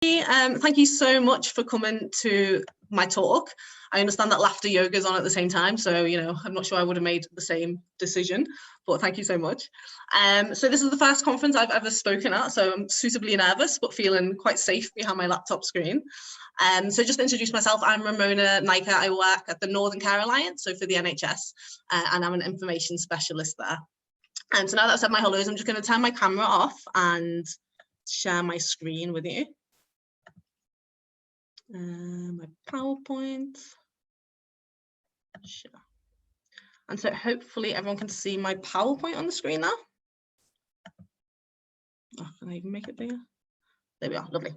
Thank you so much for coming to my talk. I understand that laughter yoga is on at the same time, so I'm not sure I would have made the same decision, but thank you so much. So this is the first conference I've ever spoken at, so I'm suitably nervous but feeling quite safe behind my laptop screen. So just to introduce myself, I'm Ramona Naicker. I work at the Northern Care Alliance, so for the NHS, and I'm an information specialist there. And so now that I've said my hellos, I'm just going to turn my camera off and share my screen with you. My PowerPoint. Sure. And so hopefully everyone can see my PowerPoint on the screen now. Oh, can I even make it bigger? There we are, lovely.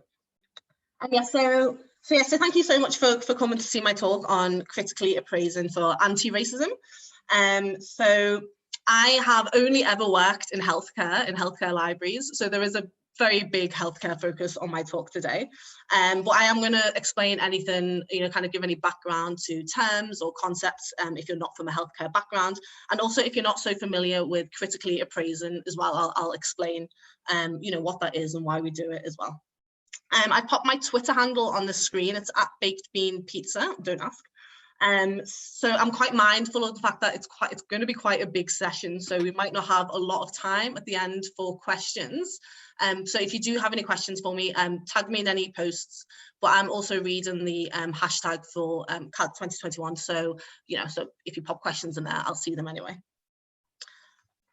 And yeah, so thank you so much for coming to see my talk on critically appraising for anti-racism. So I have only ever worked in healthcare libraries. So there is a very big healthcare focus on my talk today. But I am going to explain anything, kind of give any background to terms or concepts if you're not from a healthcare background. And also if you're not so familiar with critically appraising as well, I'll explain, what that is and why we do it as well. I popped my Twitter handle on the screen. It's @BakedBeanPizza, don't ask. So I'm quite mindful of the fact that it's going to be quite a big session, so we might not have a lot of time at the end for questions. So if you do have any questions for me, tag me in any posts, but I'm also reading the hashtag for CALC 2021, so so if you pop questions in there, I'll see them anyway.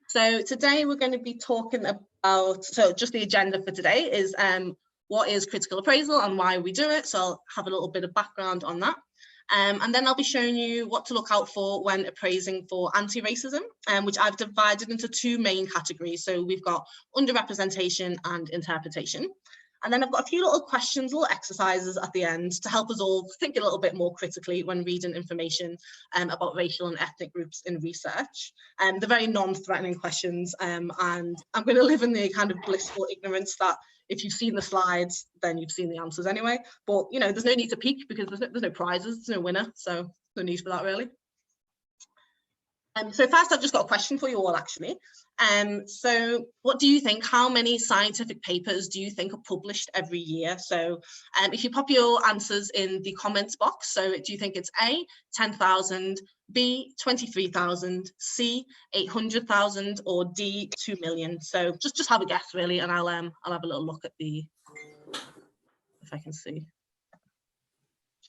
So today we're going to be talking about, so just the agenda for today is what is critical appraisal and why we do it, so I'll have a little bit of background on that. And then I'll be showing you what to look out for when appraising for anti-racism, which I've divided into two main categories. So we've got underrepresentation and interpretation. And then I've got a few little questions, little exercises at the end to help us all think a little bit more critically when reading information about racial and ethnic groups in research. They're very non-threatening questions, and I'm going to live in the kind of blissful ignorance that if you've seen the slides, then you've seen the answers anyway. But there's no need to peek because there's no prizes, there's no winner, so no need for that really. So first, I've just got a question for you all, actually. So what do you think, how many scientific papers do you think are published every year? So if you pop your answers in the comments box, so do you think it's A, 10,000, B, 23,000, C, 800,000, or D, 2 million? So just have a guess really, and I'll have a little look at the, if I can see.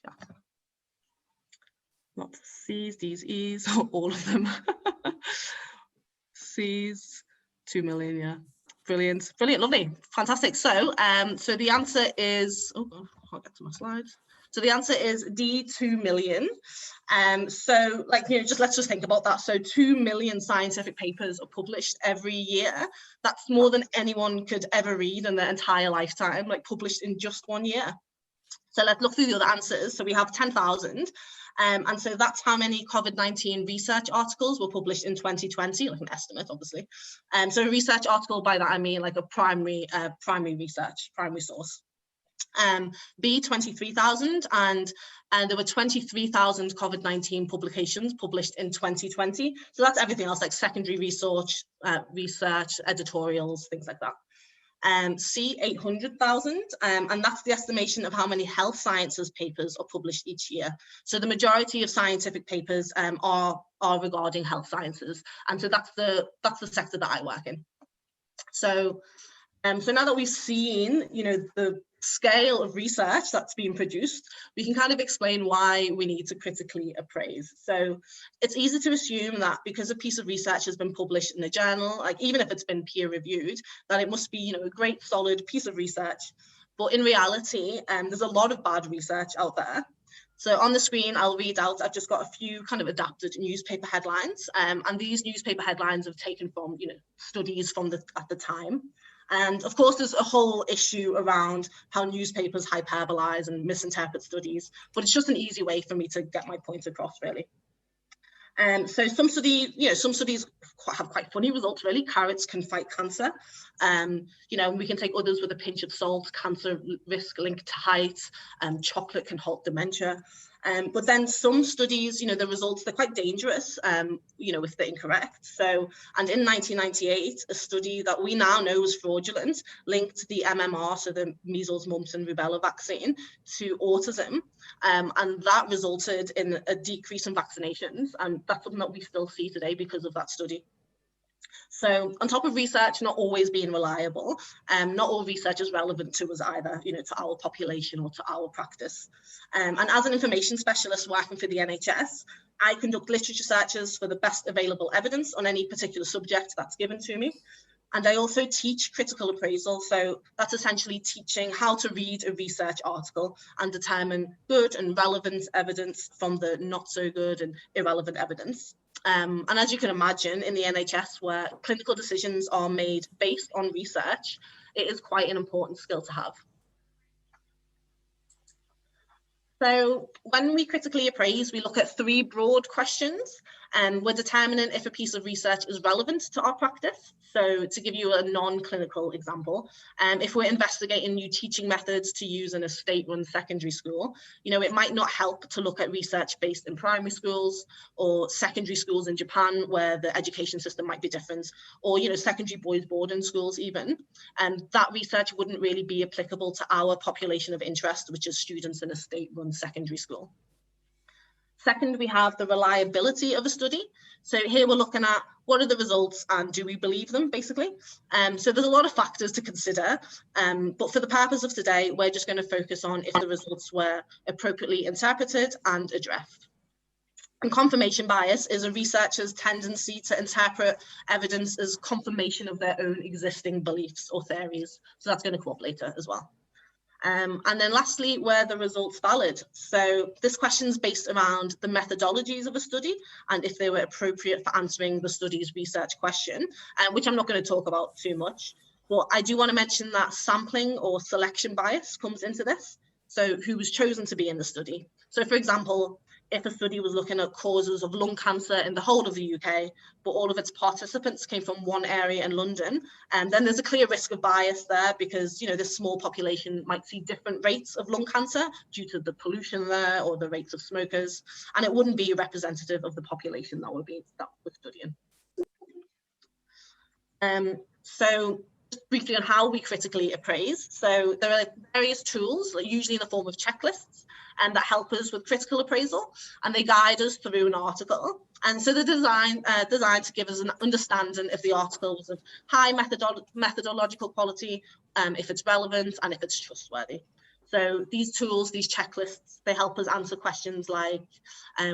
Yeah. Not C's, D's, E's, all of them. C's, 2 million, yeah. Brilliant, lovely, fantastic. So, so the answer is, I'll get to my slides. So the answer is D, 2 million. So let's just think about that. So 2 million scientific papers are published every year. That's more than anyone could ever read in their entire lifetime, published in just 1 year. So let's look through the other answers. So we have 10,000. And so that's how many COVID-19 research articles were published in 2020, like an estimate, obviously. So a research article, by that I mean like a primary research, primary source. B, 23,000, and there were 23,000 COVID-19 publications published in 2020. So that's everything else, like secondary research, editorials, things like that. C, 800,000, and that's the estimation of how many health sciences papers are published each year. So the majority of scientific papers are regarding health sciences, and so that's the sector that I work in. So so now that we've seen the scale of research that's being produced, we can kind of explain why we need to critically appraise. So it's easy to assume that because a piece of research has been published in a journal, even if it's been peer reviewed, that it must be a great solid piece of research. But in reality, there's a lot of bad research out there. So on the screen, I'll read out, I've just got a few kind of adapted newspaper headlines, and these newspaper headlines have taken from studies from at the time. And of course, there's a whole issue around how newspapers hyperbolize and misinterpret studies, but it's just an easy way for me to get my point across, really. So some studies have quite funny results, really. Carrots can fight cancer. We can take others with a pinch of salt. Cancer risk linked to height. Chocolate can halt dementia. But then some studies, the results, they're quite dangerous, if they're incorrect. So, and in 1998, a study that we now know was fraudulent linked the MMR, so the measles, mumps and rubella vaccine, to autism. And that resulted in a decrease in vaccinations. And that's something that we still see today because of that study. So on top of research not always being reliable, not all research is relevant to us either, to our population or to our practice. And as an information specialist working for the NHS, I conduct literature searches for the best available evidence on any particular subject that's given to me. And I also teach critical appraisal. So that's essentially teaching how to read a research article and determine good and relevant evidence from the not so good and irrelevant evidence. And as you can imagine, in the NHS, where clinical decisions are made based on research, it is quite an important skill to have. So when we critically appraise, we look at 3 broad questions, and we're determining if a piece of research is relevant to our practice. So to give you a non-clinical example, if we're investigating new teaching methods to use in a state-run secondary school, it might not help to look at research based in primary schools or secondary schools in Japan, where the education system might be different, or secondary boys boarding schools even. And that research wouldn't really be applicable to our population of interest, which is students in a state-run secondary school. Second, we have the reliability of a study. So here we're looking at what are the results and do we believe them, basically. So there's a lot of factors to consider, but for the purpose of today, we're just going to focus on if the results were appropriately interpreted and addressed. And confirmation bias is a researcher's tendency to interpret evidence as confirmation of their own existing beliefs or theories. So that's going to come up later as well. And then lastly, were the results valid? So this question is based around the methodologies of a study and if they were appropriate for answering the study's research question, which I'm not going to talk about too much. But I do want to mention that sampling or selection bias comes into this. So who was chosen to be in the study? So for example, if a study was looking at causes of lung cancer in the whole of the UK, but all of its participants came from one area in London, and then there's a clear risk of bias there because, this small population might see different rates of lung cancer due to the pollution there or the rates of smokers, and it wouldn't be representative of the population that we're studying. So just briefly on how we critically appraise. So there are various tools, usually in the form of checklists, and that help us with critical appraisal, and they guide us through an article. And so they're designed to give us an understanding if the article was of high methodological quality, if it's relevant, and if it's trustworthy. So these tools, these checklists, they help us answer questions like,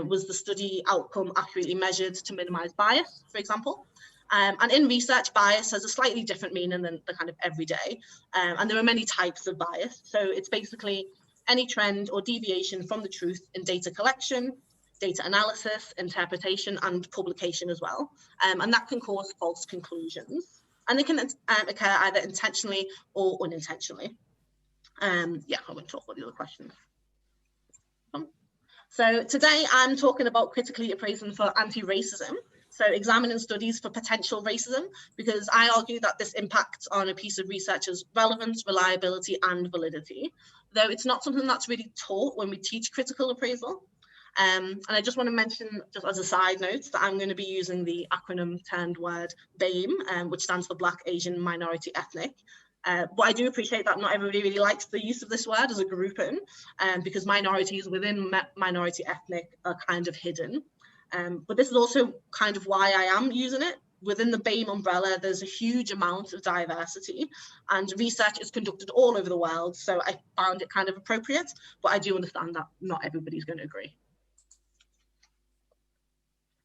was the study outcome accurately measured to minimize bias, for example? And in research, bias has a slightly different meaning than the kind of everyday, and there are many types of bias. So it's basically any trend or deviation from the truth in data collection, data analysis, interpretation, and publication as well. And that can cause false conclusions. And they can occur either intentionally or unintentionally. Yeah, I won't talk about the other questions. So today I'm talking about critically appraising for anti-racism. So examining studies for potential racism, because I argue that this impacts on a piece of research's relevance, reliability, and validity, though it's not something that's really taught when we teach critical appraisal. And I just want to mention, just as a side note, that I'm going to be using the acronym turned word BAME, which stands for Black, Asian, Minority, Ethnic. But I do appreciate that not everybody really likes the use of this word as a grouping, because minorities within minority ethnic are kind of hidden. But this is also kind of why I am using it. Within the BAME umbrella, there's a huge amount of diversity, and research is conducted all over the world. So I found it kind of appropriate, but I do understand that not everybody's going to agree.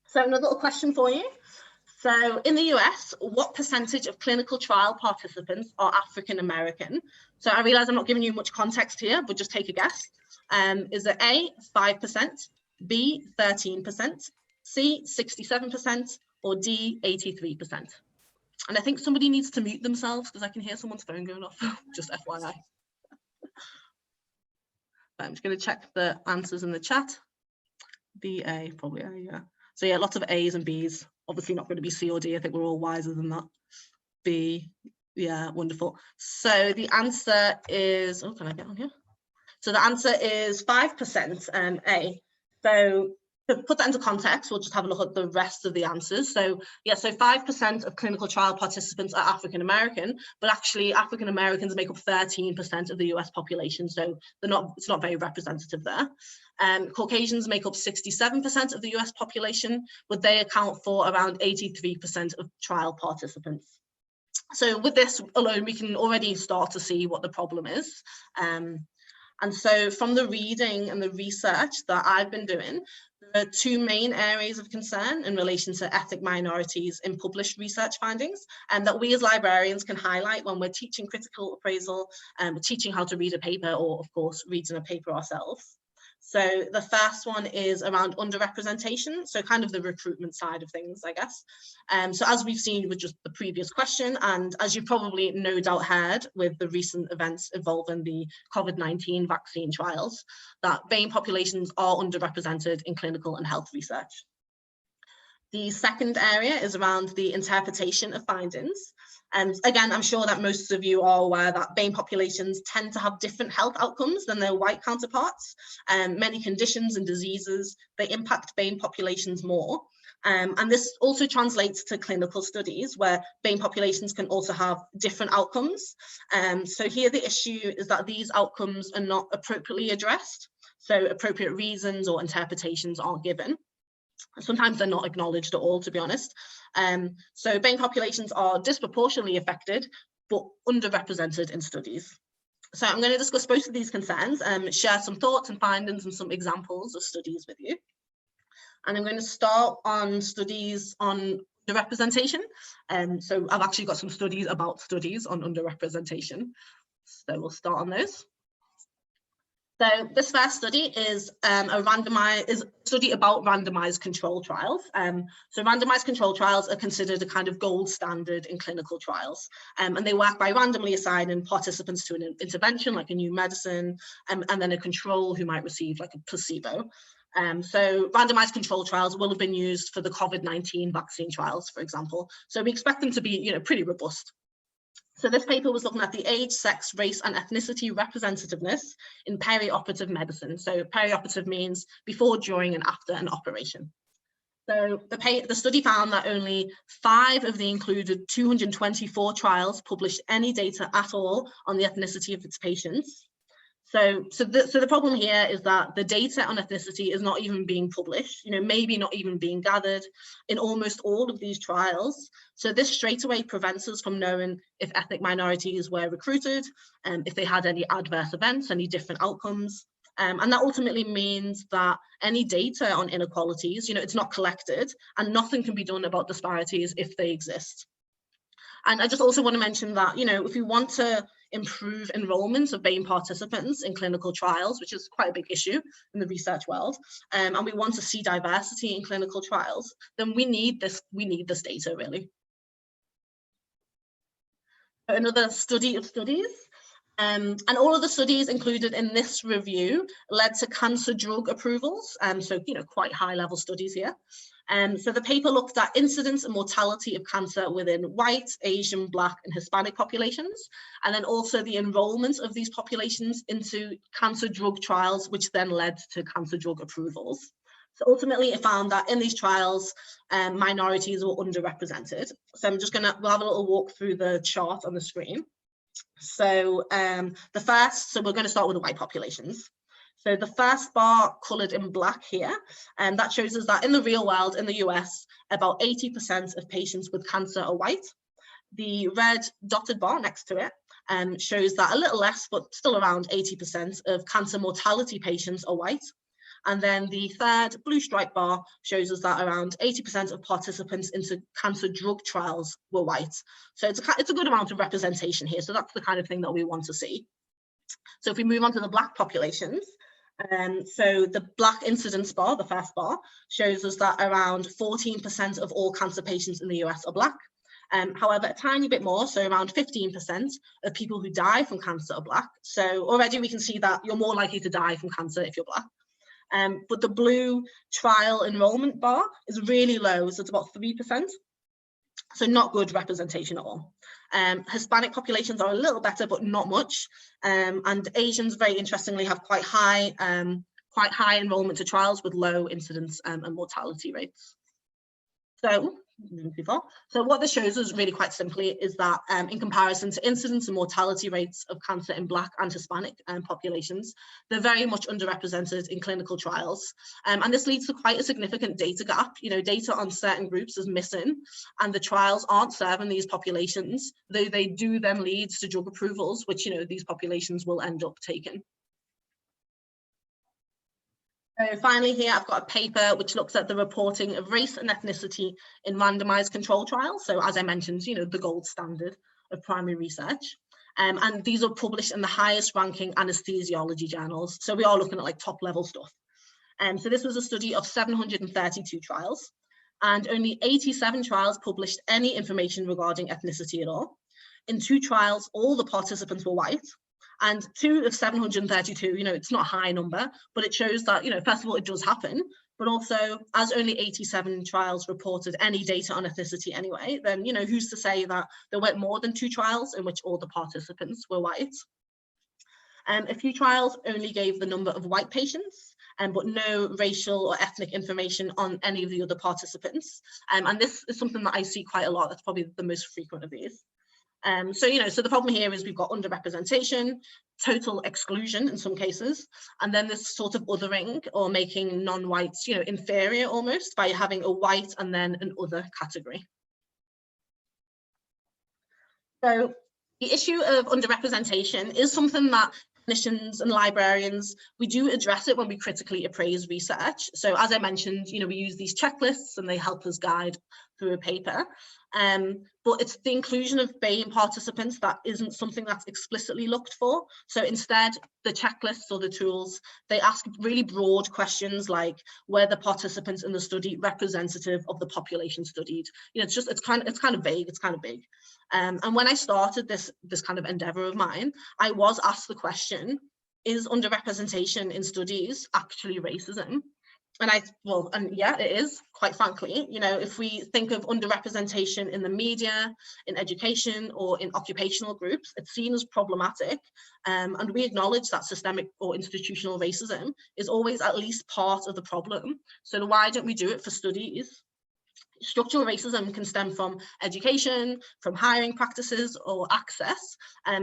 So another little question for you. So in the US, what percentage of clinical trial participants are African American? So I realize I'm not giving you much context here, but just take a guess. Is it A, 5%, B, 13%, C, 67%, or D, 83%? And I think somebody needs to mute themselves because I can hear someone's phone going off, just FYI. I'm just going to check the answers in the chat. B, A, probably A, yeah. So yeah, lots of A's and B's. Obviously not going to be C or D. I think we're all wiser than that. B, yeah, wonderful. So the answer is, oh, can I get on here? So the answer is 5% A. So to put that into context, we'll just have a look at the rest of the answers. So yeah, so 5% of clinical trial participants are African American, but actually African Americans make up 13% of the US population. So it's not very representative there. Caucasians make up 67% of the US population, but they account for around 83% of trial participants. So with this alone, we can already start to see what the problem is. And so from the reading and the research that I've been doing, there are two main areas of concern in relation to ethnic minorities in published research findings, and that we as librarians can highlight when we're teaching critical appraisal and teaching how to read a paper, or of course, reading a paper ourselves. So the first one is around underrepresentation, so kind of the recruitment side of things, I guess. So as we've seen with just the previous question, and as you probably no doubt heard with the recent events involving the COVID-19 vaccine trials, that BAME populations are underrepresented in clinical and health research. The second area is around the interpretation of findings. And again, I'm sure that most of you are aware that BAME populations tend to have different health outcomes than their white counterparts. Many conditions and diseases, they impact BAME populations more. And this also translates to clinical studies where BAME populations can also have different outcomes. So here the issue is that these outcomes are not appropriately addressed. So appropriate reasons or interpretations aren't given. Sometimes they're not acknowledged at all, to be honest. So BAME populations are disproportionately affected, but underrepresented in studies. So I'm going to discuss both of these concerns, share some thoughts and findings and some examples of studies with you. And I'm going to start on studies on underrepresentation. So I've actually got some studies about studies on underrepresentation. So we'll start on those. So this first study is a study about randomized control trials. So randomized control trials are considered a kind of gold standard in clinical trials, and they work by randomly assigning participants to an intervention like a new medicine, and then a control who might receive like a placebo. So randomized control trials will have been used for the COVID-19 vaccine trials, for example. So we expect them to be, pretty robust. So this paper was looking at the age, sex, race, and ethnicity representativeness in perioperative medicine. So perioperative means before, during, and after an operation. So the study found that only 5 of the included 224 trials published any data at all on the ethnicity of its patients. So the problem here is that the data on ethnicity is not even being published, maybe not even being gathered in almost all of these trials. So this straight away prevents us from knowing if ethnic minorities were recruited, if they had any adverse events, any different outcomes. And that ultimately means that any data on inequalities, it's not collected, and nothing can be done about disparities if they exist. And I just also want to mention that, if we want to improve enrollment of BAME participants in clinical trials, which is quite a big issue in the research world, and we want to see diversity in clinical trials, then we need this data, really. Another study of studies. And all of the studies included in this review led to cancer drug approvals. So, quite high level studies here. So the paper looked at incidence and mortality of cancer within white, Asian, Black, and Hispanic populations, and then also the enrollment of these populations into cancer drug trials, which then led to cancer drug approvals. So ultimately, it found that in these trials, minorities were underrepresented. So we'll have a little walk through the chart on the screen. So we're going to start with the white populations. So the first bar coloured in black here, and that shows us that in the real world, in the US, about 80% of patients with cancer are white. The red dotted bar next to it shows that a little less, but still around 80% of cancer mortality patients are white. And then the third blue stripe bar shows us that around 80% of participants into cancer drug trials were white. So it's a good amount of representation here. So that's the kind of thing that we want to see. So if we move on to the black populations, so the black incidence bar, the first bar, shows us that around 14% of all cancer patients in the US are Black. However, a tiny bit more, so around 15% of people who die from cancer are Black. So already we can see that you're more likely to die from cancer if you're Black. But the blue trial enrollment bar is really low, so it's about 3%. So not good representation at all. Hispanic populations are a little better, but not much. And Asians, very interestingly, have quite high enrollment to trials with low incidence and mortality rates. So what this shows us really quite simply is that in comparison to incidence and mortality rates of cancer in Black and Hispanic populations, they're very much underrepresented in clinical trials. And this leads to quite a significant data gap. You know, data on certain groups is missing and the trials aren't serving these populations, though they do then lead to drug approvals, which, you know, these populations will end up taking. So finally here, I've got a paper which looks at the reporting of race and ethnicity in randomized control trials. So as I mentioned, you know, the gold standard of primary research. And these are published in the highest ranking anesthesiology journals. So we are looking at like top level stuff. So this was a study of 732 trials and only 87 trials published any information regarding ethnicity at all. In 2 trials, all the participants were white. And 2 of 732, you know, it's not a high number, but it shows that, you know, first of all, it does happen, but also as only 87 trials reported any data on ethnicity anyway, then, you know, who's to say that there weren't more than 2 trials in which all the participants were white. A few trials only gave the number of white patients, but no racial or ethnic information on any of the other participants. And this is something that I see quite a lot. That's probably the most frequent of these. So, you know, so the problem here is we've got underrepresentation, total exclusion in some cases, and then this sort of othering or making non-whites, you know, inferior almost by having a white and then an other category. So the issue of underrepresentation is something that clinicians and librarians, we do address it when we critically appraise research. So as I mentioned, you know, we use these checklists and they help us guide through a paper. But it's the inclusion of BAME participants that isn't something that's explicitly looked for. So instead, the checklists or the tools, they ask really broad questions like, were the participants in the study representative of the population studied? You know, it's kind of vague, it's kind of big. And when I started this kind of endeavor of mine, I was asked the question, is underrepresentation in studies actually racism? And yeah, it is, quite frankly. You know, if we think of underrepresentation in the media, in education, or in occupational groups, it's seen as problematic. And we acknowledge that systemic or institutional racism is always at least part of the problem. So why don't we do it for studies? Structural racism can stem from education, from hiring practices, or access.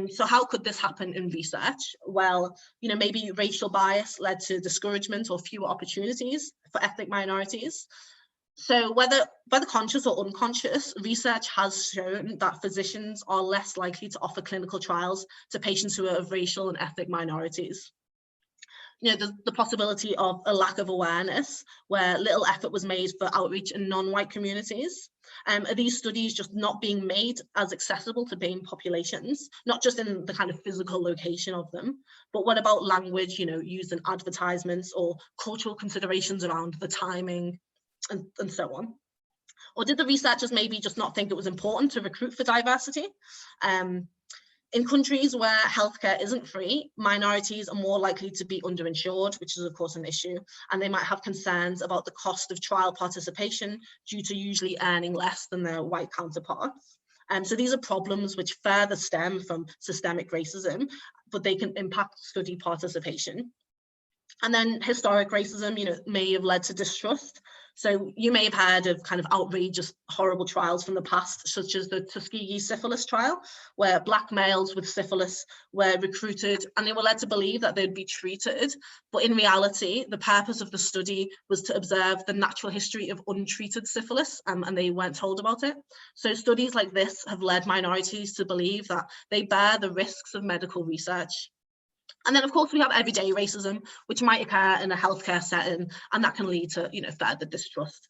So how could this happen in research? Well, you know, maybe racial bias led to discouragement or fewer opportunities for ethnic minorities. So whether conscious or unconscious, research has shown that physicians are less likely to offer clinical trials to patients who are of racial and ethnic minorities. You know, the possibility of a lack of awareness where little effort was made for outreach in non-white communities. Are these studies just not being made as accessible to BAME populations, not just in the kind of physical location of them, but what about language, you know, used in advertisements or cultural considerations around the timing and so on? Or did the researchers maybe just not think it was important to recruit for diversity? In countries where healthcare isn't free, minorities are more likely to be underinsured, which is of course an issue, and they might have concerns about the cost of trial participation due to usually earning less than their white counterparts. So these are problems which further stem from systemic racism, but they can impact study participation. And then historic racism, you know, may have led to distrust. So you may have heard of kind of outrageous, horrible trials from the past, such as the Tuskegee syphilis trial, where Black males with syphilis were recruited and they were led to believe that they'd be treated. But in reality, the purpose of the study was to observe the natural history of untreated syphilis, and they weren't told about it. So studies like this have led minorities to believe that they bear the risks of medical research. And then, of course, we have everyday racism, which might occur in a healthcare setting, and that can lead to, you know, further distrust.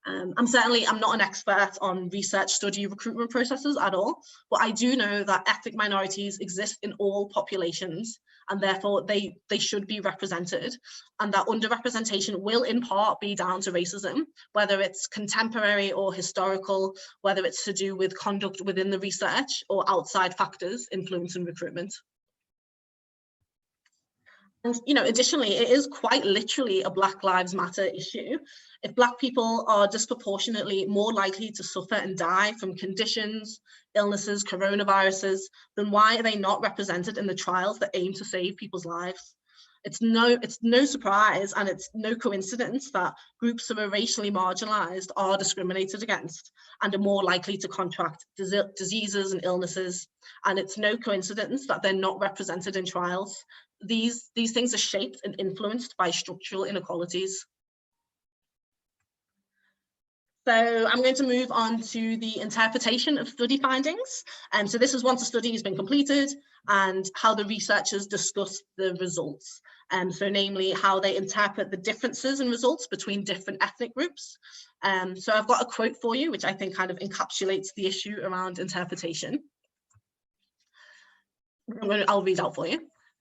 I'm not an expert on research study recruitment processes at all, but I do know that ethnic minorities exist in all populations, and therefore they should be represented, and that underrepresentation will in part be down to racism, whether it's contemporary or historical, whether it's to do with conduct within the research or outside factors influencing recruitment. And, you know, additionally, it is quite literally a Black Lives Matter issue. If Black people are disproportionately more likely to suffer and die from conditions, illnesses, coronaviruses, then why are they not represented in the trials that aim to save people's lives? It's no surprise, and it's no coincidence that groups that are racially marginalized are discriminated against and are more likely to contract diseases and illnesses. And it's no coincidence that they're not represented in trials. These things are shaped and influenced by structural inequalities. So I'm going to move on to the interpretation of study findings. So this is once a study has been completed and how the researchers discuss the results. So namely how they interpret the differences in results between different ethnic groups. So I've got a quote for you, which I think kind of encapsulates the issue around interpretation. I'll read out for you.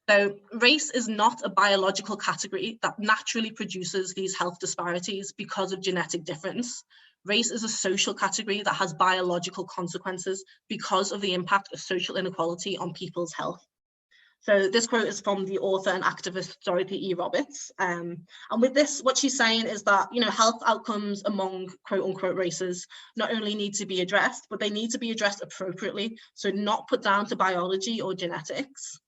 So race is not a biological category that naturally produces these health disparities because of genetic difference. Race is a social category that has biological consequences because of the impact of social inequality on people's health. So this quote is from the author and activist Dorothy E. Roberts. And with this, what she's saying is that, you know, health outcomes among quote unquote races not only need to be addressed, but they need to be addressed appropriately. So not put down to biology or genetics.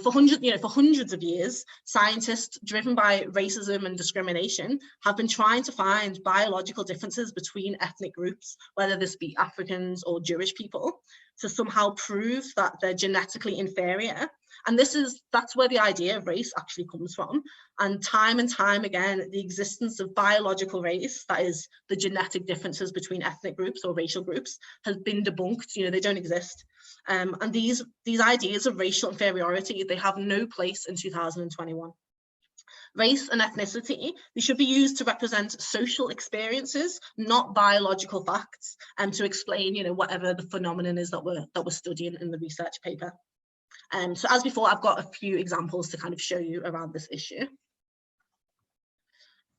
For hundreds of years, scientists driven by racism and discrimination have been trying to find biological differences between ethnic groups, whether this be Africans or Jewish people, to somehow prove that they're genetically inferior. And that's where the idea of race actually comes from. And time again, the existence of biological race, that is the genetic differences between ethnic groups or racial groups, has been debunked. You know, they don't exist. And these ideas of racial inferiority, they have no place in 2021. Race and ethnicity, they should be used to represent social experiences, not biological facts, and to explain, you know, whatever the phenomenon is that we're studying in the research paper. So as before, I've got a few examples to kind of show you around this issue.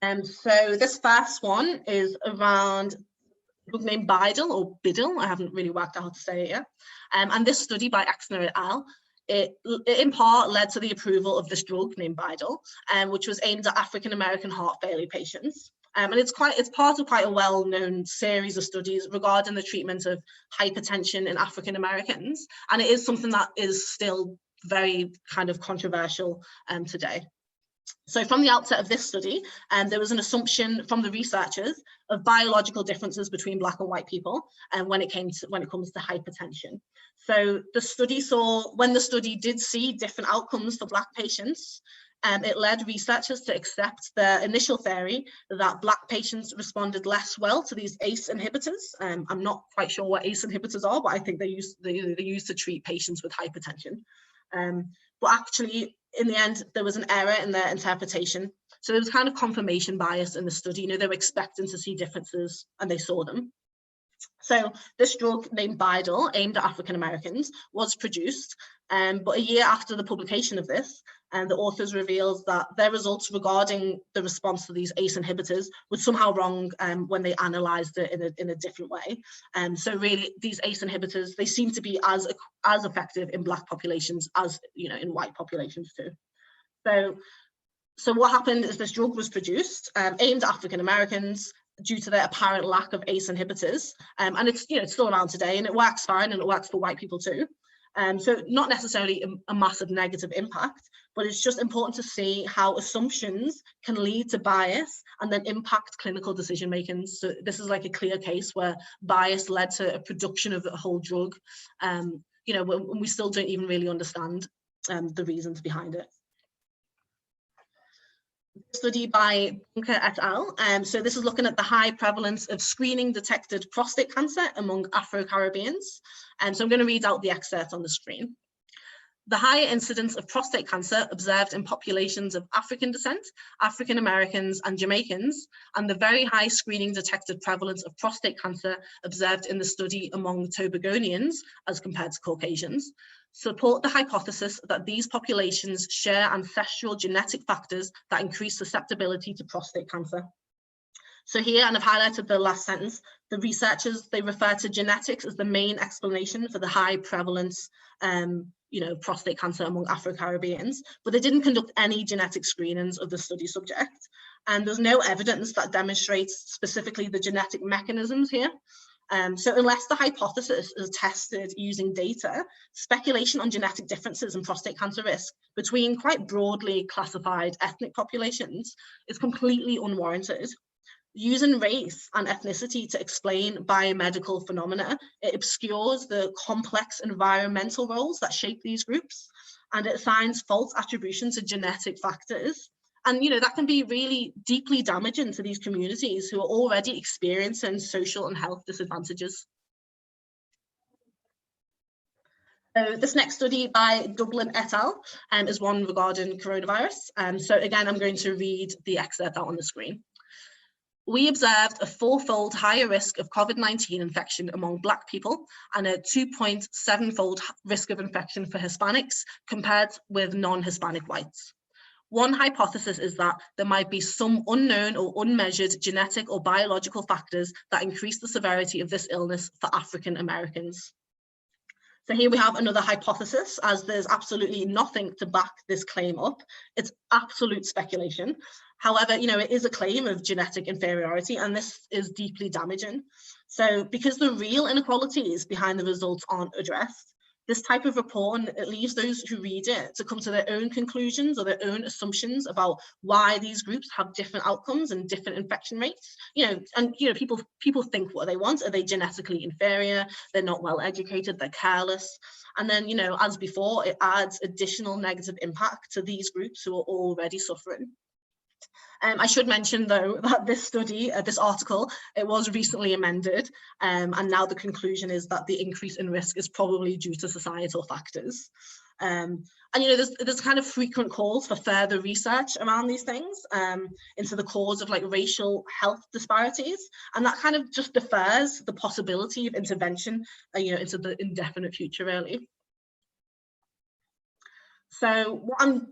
So this first one is around a book named Bridal or Bridal. I haven't really worked out how to say it yet. And this study by Exner et al., it in part led to the approval of this drug named Bridal, which was aimed at African-American heart failure patients. And it's part of quite a well-known series of studies regarding the treatment of hypertension in African Americans, and it is something that is still very kind of controversial today. So from the outset of this study, there was an assumption from the researchers of biological differences between Black and white people, and when it comes to hypertension. So when the study did see different outcomes for Black patients, it led researchers to accept their initial theory that Black patients responded less well to these ACE inhibitors. I'm not quite sure what ACE inhibitors are, but I think they're used to treat patients with hypertension. But actually, in the end, there was an error in their interpretation. So there was kind of confirmation bias in the study. You know, they were expecting to see differences and they saw them. So this drug named Bridal, aimed at African Americans, was produced. But a year after the publication of this, the authors revealed that their results regarding the response to these ACE inhibitors was somehow wrong when they analysed it in a different way. So really, these ACE inhibitors, they seem to be as effective in Black populations as, you know, in white populations too. So what happened is this drug was produced, aimed at African Americans, due to their apparent lack of ACE inhibitors, and it's still around today, and it works fine, and it works for white people too. So not necessarily a massive negative impact, but it's just important to see how assumptions can lead to bias and then impact clinical decision making. So this is like a clear case where bias led to a production of a whole drug, when we still don't even really understand the reasons behind it. Study by Bunker et al. So this is looking at the high prevalence of screening detected prostate cancer among Afro-Caribbeans. So I'm going to read out the excerpt on the screen. The higher incidence of prostate cancer observed in populations of African descent, African Americans and Jamaicans, and the very high screening detected prevalence of prostate cancer observed in the study among Tobagonians as compared to Caucasians, support the hypothesis that these populations share ancestral genetic factors that increase susceptibility to prostate cancer. So here, and I've highlighted the last sentence, the researchers, they refer to genetics as the main explanation for the high prevalence prostate cancer among Afro-Caribbeans, but they didn't conduct any genetic screenings of the study subject. And there's no evidence that demonstrates specifically the genetic mechanisms here. So unless the hypothesis is tested using data, speculation on genetic differences in prostate cancer risk between quite broadly classified ethnic populations is completely unwarranted. Using race and ethnicity to explain biomedical phenomena, it obscures the complex environmental roles that shape these groups, and it assigns false attribution to genetic factors. And that can be really deeply damaging to these communities who are already experiencing social and health disadvantages. So this next study by Dublin et al. Is one regarding coronavirus. So again, I'm going to read the excerpt out on the screen. We observed a 4-fold higher risk of COVID-19 infection among Black people and a 2.7-fold risk of infection for Hispanics compared with non-Hispanic whites. One hypothesis is that there might be some unknown or unmeasured genetic or biological factors that increase the severity of this illness for African Americans. So here we have another hypothesis, as there's absolutely nothing to back this claim up. It's absolute speculation. However, it is a claim of genetic inferiority, and this is deeply damaging. So because the real inequalities behind the results aren't addressed, this type of report, and it leaves those who read it to come to their own conclusions or their own assumptions about why these groups have different outcomes and different infection rates. People think what they want. Are they genetically inferior? They're not well educated, they're careless. And then, as before, it adds additional negative impact to these groups who are already suffering. I should mention, though, that this study, this article, it was recently amended, and now the conclusion is that the increase in risk is probably due to societal factors. And there's kind of frequent calls for further research around these things into the cause of racial health disparities, and that kind of just defers the possibility of intervention, into the indefinite future, really. So what I'm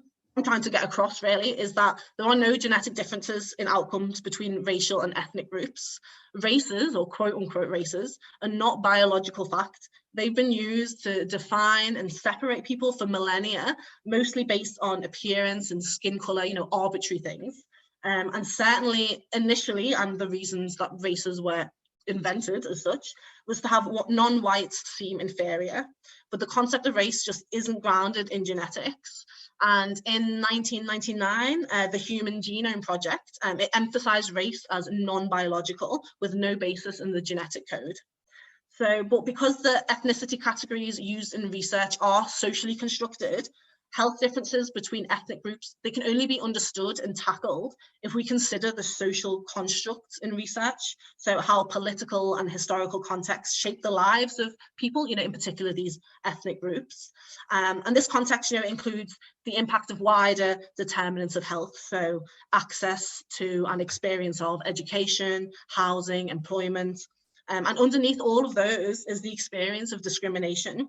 trying to get across really is that there are no genetic differences in outcomes between racial and ethnic groups. Races, or quote unquote races, are not biological fact. They've been used to define and separate people for millennia, mostly based on appearance and skin color, arbitrary things. And certainly initially, and the reasons that races were invented as such, was to have what non-whites seem inferior. But the concept of race just isn't grounded in genetics. And in 1999, the Human Genome Project, it emphasized race as non-biological with no basis in the genetic code. But because the ethnicity categories used in research are socially constructed, health differences between ethnic groups, they can only be understood and tackled if we consider the social constructs in research. So how political and historical contexts shape the lives of people, in particular these ethnic groups. And this context, includes the impact of wider determinants of health. So access to and experience of education, housing, employment. And underneath all of those is the experience of discrimination.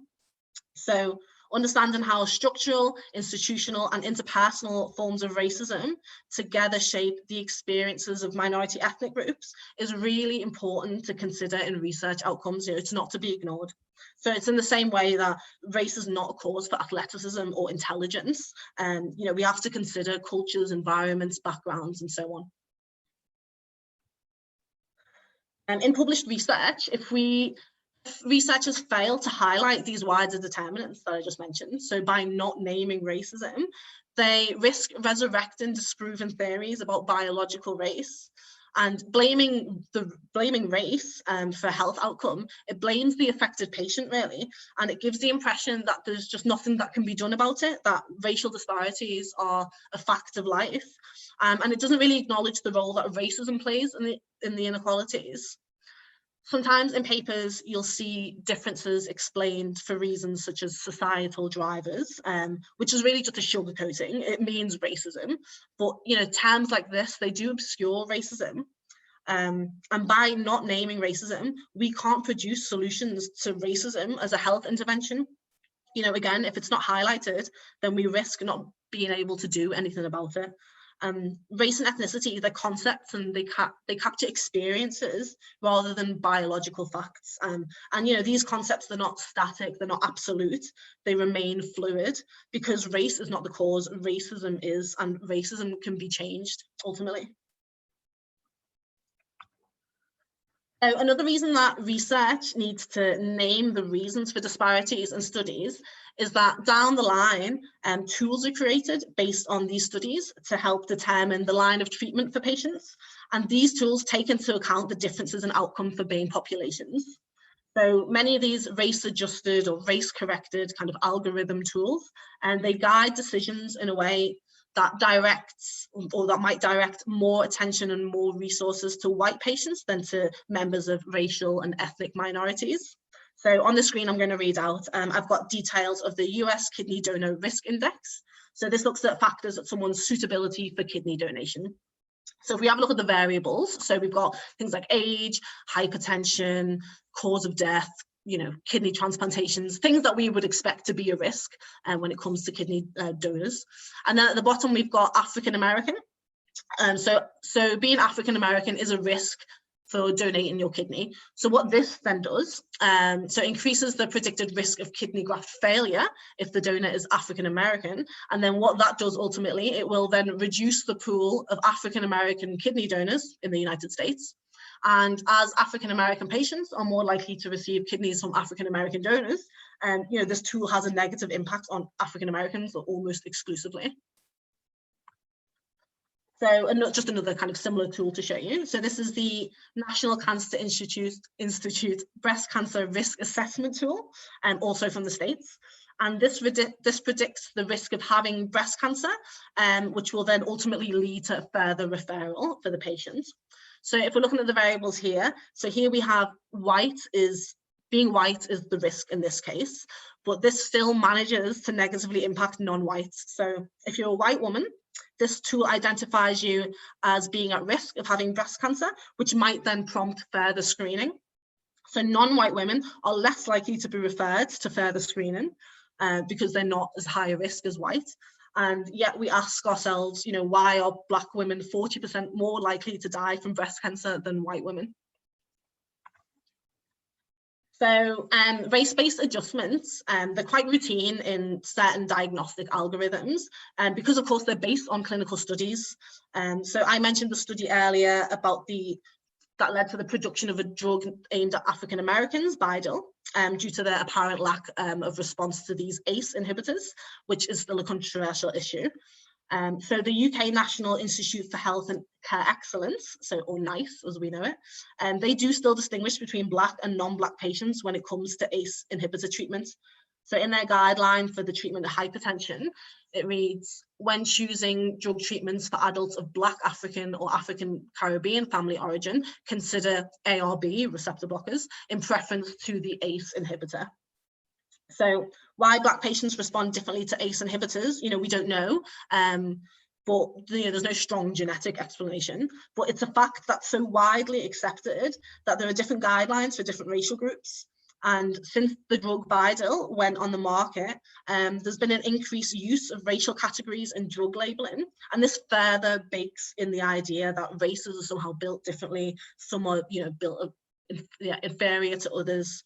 So understanding how structural, institutional, and interpersonal forms of racism together shape the experiences of minority ethnic groups is really important to consider in research outcomes. It's not to be ignored. So it's in the same way that race is not a cause for athleticism or intelligence. We have to consider cultures, environments, backgrounds, and so on. In published research, if researchers fail to highlight these wider determinants that I just mentioned, so by not naming racism, they risk resurrecting disproven theories about biological race. And blaming race for health outcome, it blames the affected patient really, and it gives the impression that there's just nothing that can be done about it, that racial disparities are a fact of life, and it doesn't really acknowledge the role that racism plays in the inequalities. Sometimes in papers, you'll see differences explained for reasons such as societal drivers, which is really just a sugarcoating. It means racism, but terms like this, they do obscure racism. And by not naming racism, we can't produce solutions to racism as a health intervention. Again, if it's not highlighted, then we risk not being able to do anything about it. Race and ethnicity, they're concepts, and they capture experiences rather than biological facts. And you know, these concepts, they're not static, they're not absolute, they remain fluid, because race is not the cause, racism is, and racism can be changed ultimately. Another reason that research needs to name the reasons for disparities in studies is that down the line, tools are created based on these studies to help determine the line of treatment for patients. And these tools take into account the differences in outcome for BAME populations. So many of these race-adjusted or race-corrected kind of algorithm tools, and they guide decisions in a way that directs, or that might direct more attention and more resources to white patients than to members of racial and ethnic minorities. So on the screen, I'm going to read out, I've got details of the US Kidney Donor Risk Index. So this looks at factors at someone's suitability for kidney donation. So if we have a look at the variables, so we've got things like age, hypertension, cause of death, you know, kidney transplantations, things that we would expect to be a risk when it comes to kidney donors. And then at the bottom, we've got African American. So being African American is a risk for donating your kidney. So what this then does, so increases the predicted risk of kidney graft failure if the donor is African American. And then what that does ultimately, it will then reduce the pool of African American kidney donors in the United States. And as African American patients are more likely to receive kidneys from African American donors, you know, this tool has a negative impact on African Americans almost exclusively. So just another kind of similar tool to show you. So this is the National Cancer Institute Breast Cancer Risk Assessment Tool, also from the States. And this predicts the risk of having breast cancer, which will then ultimately lead to further referral for the patient. So if we're looking at the variables here, so here we have being white is the risk in this case, but this still manages to negatively impact non-whites. So if you're a white woman, this tool identifies you as being at risk of having breast cancer, which might then prompt further screening. So non-white women are less likely to be referred to further screening because they're not as high a risk as white. And yet we ask ourselves, you know, why are Black women 40% more likely to die from breast cancer than white women? So race-based adjustments, they're quite routine in certain diagnostic algorithms, because of course they're based on clinical studies. So I mentioned the study earlier about that led to the production of a drug aimed at African Americans, Bridal, due to their apparent lack of response to these ACE inhibitors, which is still a controversial issue. So the UK National Institute for Health and Care Excellence, or NICE as we know it, they do still distinguish between Black and non-Black patients when it comes to ACE inhibitor treatment. So in their guideline for the treatment of hypertension, it reads, when choosing drug treatments for adults of Black, African or African Caribbean family origin, consider ARB, receptor blockers, in preference to the ACE inhibitor. So why Black patients respond differently to ACE inhibitors, you know, we don't know, but you know, there's no strong genetic explanation, but it's a fact that's so widely accepted that there are different guidelines for different racial groups. And since the drug Bridal went on the market, there's been an increased use of racial categories in drug labeling. And this further bakes in the idea that races are somehow built differently. Some are, you know, built inferior to others.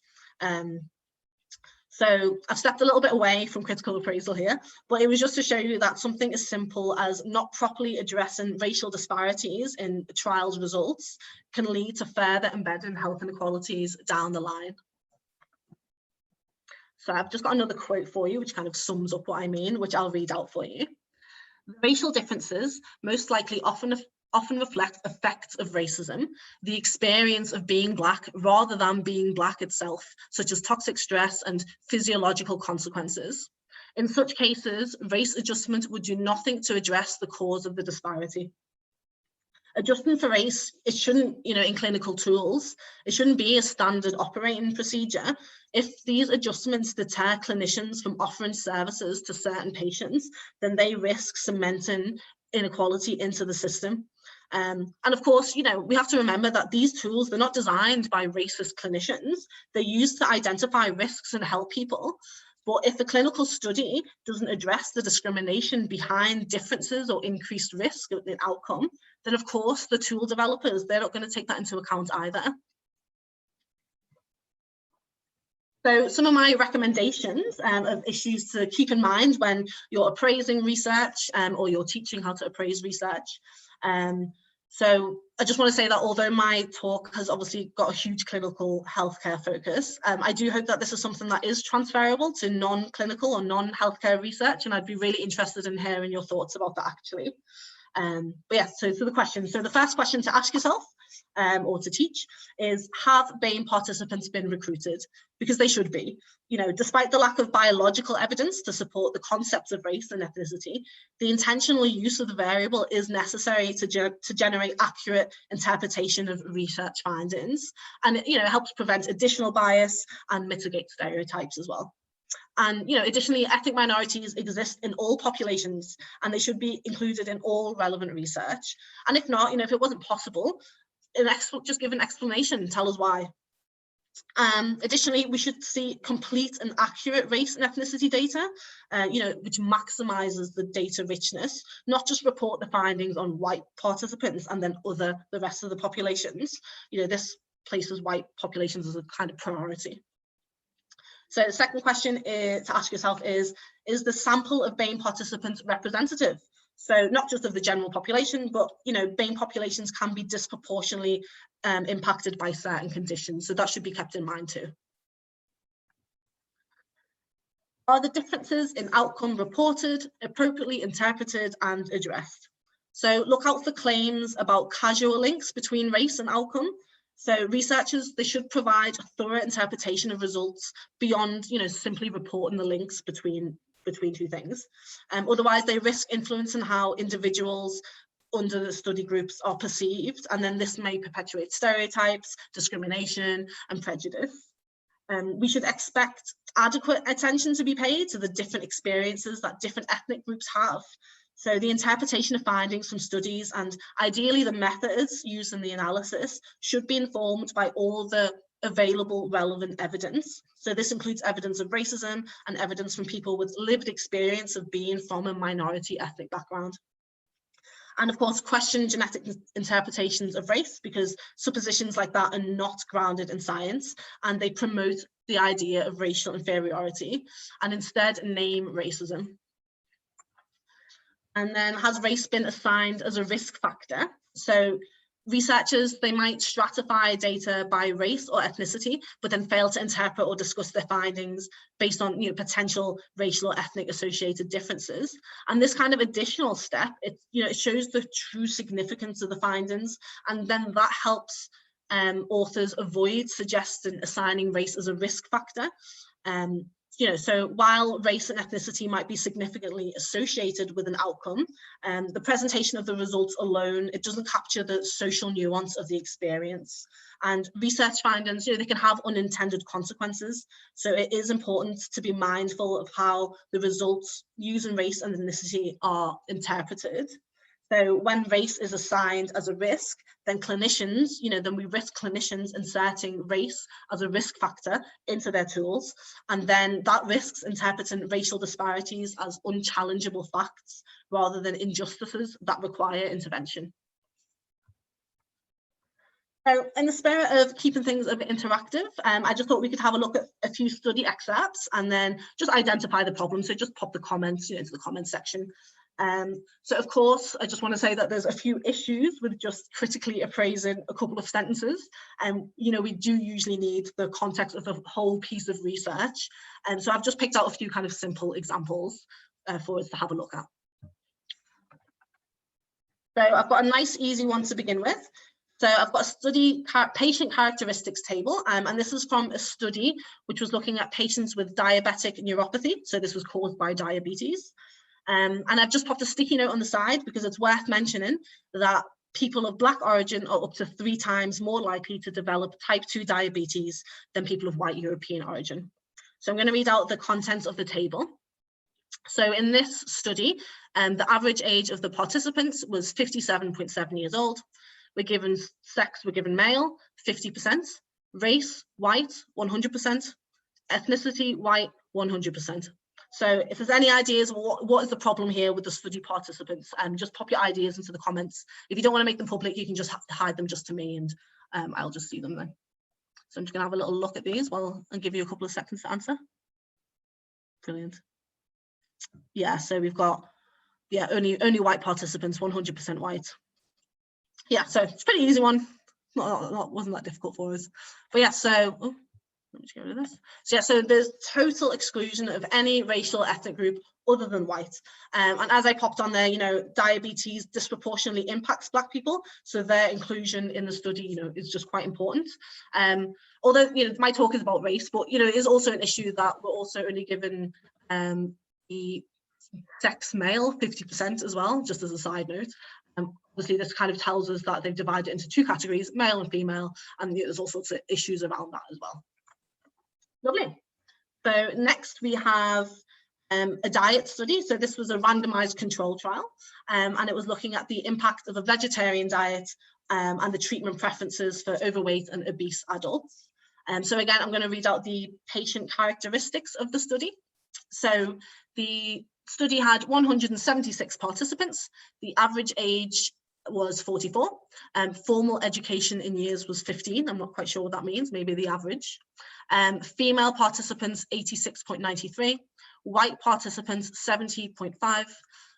So I've stepped a little bit away from critical appraisal here, but it was just to show you that something as simple as not properly addressing racial disparities in trials results can lead to further embedding health inequalities down the line. So I've just got another quote for you, which kind of sums up what I mean, which I'll read out for you. Racial differences most likely often reflect effects of racism, the experience of being Black rather than being Black itself, such as toxic stress and physiological consequences. In such cases, race adjustment would do nothing to address the cause of the disparity. Adjusting for race, it shouldn't, you know, in clinical tools, it shouldn't be a standard operating procedure. If these adjustments deter clinicians from offering services to certain patients, then they risk cementing inequality into the system. And of course, you know, we have to remember that these tools, they're not designed by racist clinicians. They're used to identify risks and help people. But if the clinical study doesn't address the discrimination behind differences or increased risk in outcome, then of course the tool developers, they're not going to take that into account either. So some of my recommendations of issues to keep in mind when you're appraising research or you're teaching how to appraise research. So I just want to say that although my talk has obviously got a huge clinical healthcare focus, I do hope that this is something that is transferable to non-clinical or non-healthcare research, and I'd be really interested in hearing your thoughts about that actually. But yeah, so to the question. So the first question to ask yourself or to teach is, have BAME participants been recruited? Because they should be. You know, despite the lack of biological evidence to support the concepts of race and ethnicity, the intentional use of the variable is necessary to generate accurate interpretation of research findings. And it, you know, helps prevent additional bias and mitigate stereotypes as well. And, you know, additionally, ethnic minorities exist in all populations and they should be included in all relevant research. And if not, you know, if it wasn't possible, just give an explanation, tell us why. Additionally, we should see complete and accurate race and ethnicity data, you know, which maximizes the data richness, not just report the findings on white participants and then the rest of the populations. You know, this places white populations as a kind of priority. So the second question is, to ask yourself is the sample of BAME participants representative? So not just of the general population, but, you know, BAME populations can be disproportionately impacted by certain conditions. So that should be kept in mind too. Are the differences in outcome reported, appropriately interpreted and addressed? So look out for claims about casual links between race and outcome. So researchers, they should provide a thorough interpretation of results beyond, you know, simply reporting the links between two things. Otherwise, they risk influencing how individuals under the study groups are perceived, and then this may perpetuate stereotypes, discrimination, and prejudice. We should expect adequate attention to be paid to the different experiences that different ethnic groups have. So the interpretation of findings from studies and ideally the methods used in the analysis should be informed by all the available relevant evidence. So this includes evidence of racism and evidence from people with lived experience of being from a minority ethnic background. And of course, question genetic interpretations of race, because suppositions like that are not grounded in science and they promote the idea of racial inferiority and instead name racism. And then, has race been assigned as a risk factor? So researchers, they might stratify data by race or ethnicity, but then fail to interpret or discuss their findings based on, you know, potential racial or ethnic associated differences. And this kind of additional step, it shows the true significance of the findings, and then that helps authors avoid suggesting assigning race as a risk factor. So while race and ethnicity might be significantly associated with an outcome, the presentation of the results alone, it doesn't capture the social nuance of the experience. And research findings, they can have unintended consequences. So it is important to be mindful of how the results using race and ethnicity are interpreted. So when race is assigned as a risk, then clinicians, then we risk clinicians inserting race as a risk factor into their tools. And then that risks interpreting racial disparities as unchallengeable facts rather than injustices that require intervention. So in the spirit of keeping things a bit interactive, I just thought we could have a look at a few study excerpts and then just identify the problem. So just pop the comments into the comments section. So of course, I just want to say that there's a few issues with just critically appraising a couple of sentences. And, we do usually need the context of the whole piece of research. And so I've just picked out a few kind of simple examples for us to have a look at. So I've got a nice, easy one to begin with. So I've got a study patient characteristics table, and this is from a study which was looking at patients with diabetic neuropathy. So this was caused by diabetes. And I've just popped a sticky note on the side because it's worth mentioning that people of Black origin are up to 3 times more likely to develop type 2 diabetes than people of white European origin. So I'm going to read out the contents of the table. So in this study, the average age of the participants was 57.7 years old. We're given sex, we're given male, 50%, race, white, 100%, ethnicity, white, 100%. So if there's any ideas, what is the problem here with the study participants, just pop your ideas into the comments. If you don't want to make them public, you can just hide them just to me, and I'll just see them then. So I'm just gonna have a little look at these and give you a couple of seconds to answer. Brilliant. Yeah, so we've got, yeah, only white participants, 100% white. Yeah, so it's a pretty easy one. Wasn't that difficult for us. But yeah, so let me just get rid of this. So yeah, so there's total exclusion of any racial or ethnic group other than white. And as I popped on there, you know, diabetes disproportionately impacts Black people, so their inclusion in the study, you know, is just quite important. Although, you know, my talk is about race, but, you know, it is also an issue that we're also only given the sex male 50% as well, just as a side note. Obviously, this kind of tells us that they've divided into two categories, male and female, and there's all sorts of issues around that as well. Lovely. So next we have a diet study. So this was a randomized control trial, and it was looking at the impact of a vegetarian diet and the treatment preferences for overweight and obese adults. So again, I'm going to read out the patient characteristics of the study. So the study had 176 participants. The average age was 44. Formal education in years was 15. I'm not quite sure what that means, maybe the average. Female participants, 86.93. White participants, 70.5.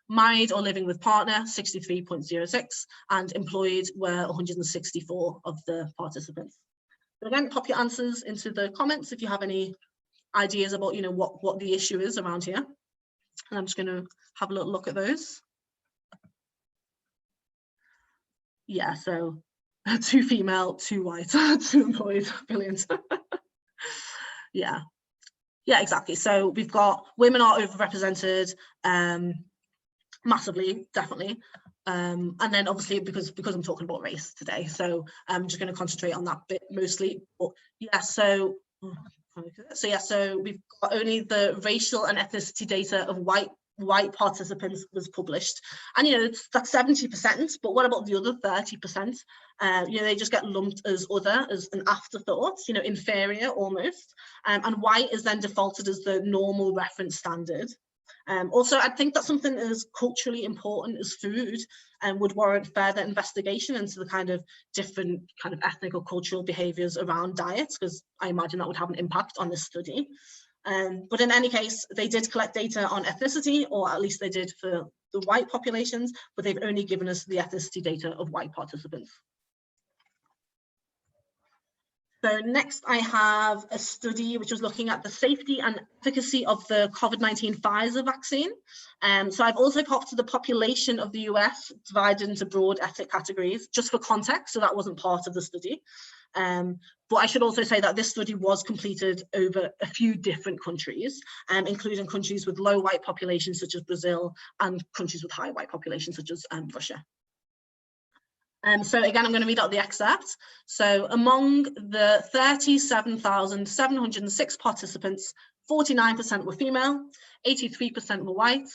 Married or living with partner, 63.06. And employed were 164 of the participants. So again, pop your answers into the comments if you have any ideas about, you know, what the issue is around here. And I'm just going to have a little look at those. Yeah, so 2 female, 2 white, 2 employed, brilliant. Yeah, exactly. So we've got women are overrepresented massively, definitely. And then obviously because I'm talking about race today, so I'm just going to concentrate on that bit mostly. But yeah, so we've got only the racial and ethnicity data of white participants was published, and you know that's 70%, but what about the other 30%? You know, they just get lumped as an afterthought, you know, inferior almost, and white is then defaulted as the normal reference standard. Also, I think that's something as culturally important as food and would warrant further investigation into the kind of different kind of ethnic or cultural behaviours around diets, because I imagine that would have an impact on this study. But in any case, they did collect data on ethnicity, or at least they did for the white populations, but they've only given us the ethnicity data of white participants. So next I have a study which was looking at the safety and efficacy of the COVID-19 Pfizer vaccine. So I've also popped to the population of the US divided into broad ethnic categories, just for context, so that wasn't part of the study. But I should also say that this study was completed over a few different countries, including countries with low white populations such as Brazil and countries with high white populations such as Russia. So again, I'm going to read out the excerpt. So among the 37,706 participants, 49% were female, 83% were white,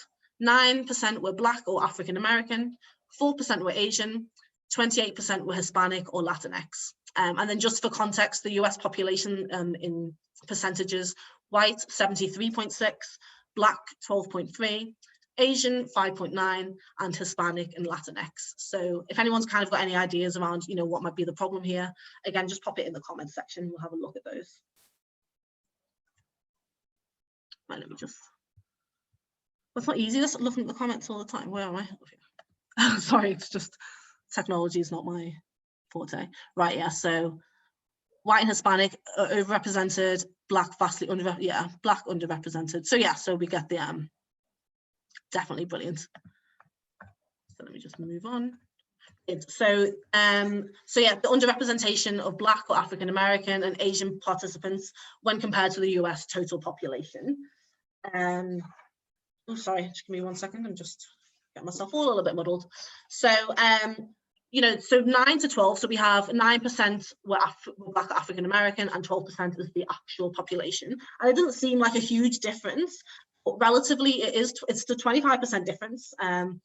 9% were Black or African American, 4% were Asian, 28% were Hispanic or Latinx. And then just for context, the US population in percentages: white 73.6, Black 12.3, Asian 5.9, and Hispanic and Latinx. So if anyone's kind of got any ideas around, you know, what might be the problem here, again, just pop it in the comments section. We'll have a look at those. Right, let me just. Well, it's not easy. Just looking at the comments all the time. Where am I? Sorry, it's just technology is not my forte. Right, yeah. So white and Hispanic are overrepresented. Black vastly underrepresented. Yeah, Black underrepresented. So yeah, so we get the definitely brilliant. So let me just move on. So yeah, the underrepresentation of Black or African American and Asian participants when compared to the US total population. Oh, sorry, just give me 1 second. I'm just getting myself all a little bit muddled. So you know, so 9 to 12, so we have 9% were Black or African American and 12% is the actual population. And it doesn't seem like a huge difference, but relatively it's the 25% difference. And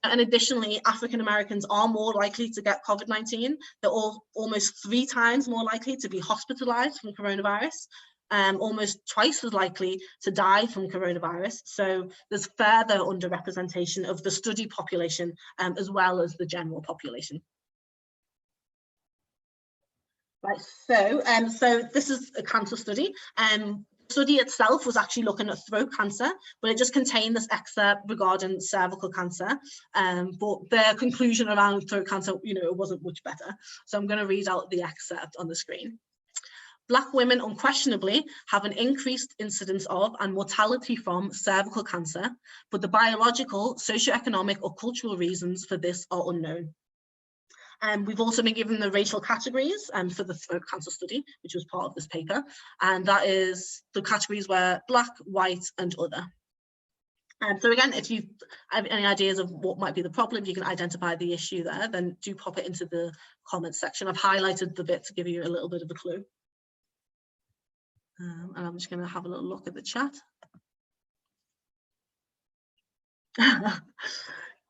additionally, African Americans are more likely to get COVID-19. They're almost 3 times more likely to be hospitalized from coronavirus. almost twice as likely to die from coronavirus. So there's further underrepresentation of the study population as well as the general population. Right, so this is a cancer study. The study itself was actually looking at throat cancer, but it just contained this excerpt regarding cervical cancer. But their conclusion around throat cancer, it wasn't much better. So I'm going to read out the excerpt on the screen. Black women unquestionably have an increased incidence of and mortality from cervical cancer, but the biological, socioeconomic, or cultural reasons for this are unknown. We've also been given the racial categories for the throat cancer study, which was part of this paper, and that is the categories were Black, white, and other. So again, if you have any ideas of what might be the problem, you can identify the issue there, then do pop it into the comments section. I've highlighted the bit to give you a little bit of a clue. And I'm just going to have a little look at the chat.